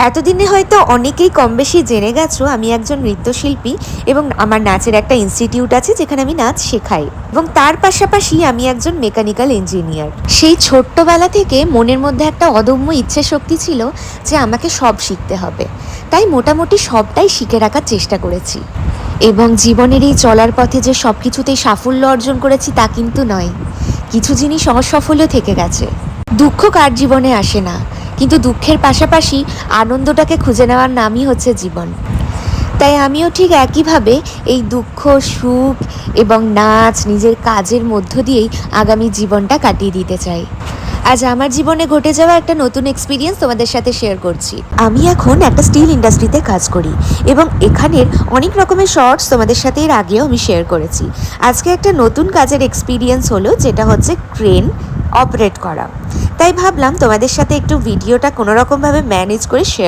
এতদিনে হয়তো অনেকেই কম বেশি জেনে গেছো আমি একজন নৃত্যশিল্পী এবং আমার নাচের একটা ইনস্টিটিউট আছে যেখানে আমি নাচ শেখাই, এবং তার পাশাপাশি আমি একজন মেকানিক্যাল ইঞ্জিনিয়ার। সেই ছোট্টবেলা থেকে মনের মধ্যে একটা অদম্য ইচ্ছে শক্তি ছিল যে আমাকে সব শিখতে হবে, তাই মোটামুটি সবটাই শিখে রাখার চেষ্টা করেছি। এবং জীবনের এই চলার পথে যে সব কিছুতেই সাফল্য অর্জন করেছি তা কিন্তু নয়, কিছু জিনিস অসফলও থেকে গেছে। দুঃখ কার জীবনে আসে না, কিন্তু দুঃখের পাশাপাশি আনন্দটাকে খুঁজে নেওয়ার নামই হচ্ছে জীবন। তাই আমিও ঠিক একইভাবে এই দুঃখ, সুখ এবং নাচ, নিজের কাজের মধ্য দিয়েই আগামী জীবনটা কাটিয়ে দিতে চাই। আজ আমার জীবনে ঘটে যাওয়া একটা নতুন এক্সপিরিয়েন্স তোমাদের সাথে শেয়ার করছি। আমি এখন একটা স্টিল ইন্ডাস্ট্রিতে কাজ করি এবং এখানের অনেক রকমের শর্টস তোমাদের সাথে এর আগেও আমি শেয়ার করেছি। আজকে একটা নতুন কাজের এক্সপিরিয়েন্স হলো, যেটা হচ্ছে ক্রেন অপারেট করা। তাই ভাবলাম তোমাদের সাথে একটু ভিডিওটা কোনোরকমভাবে ম্যানেজ করে শেয়ার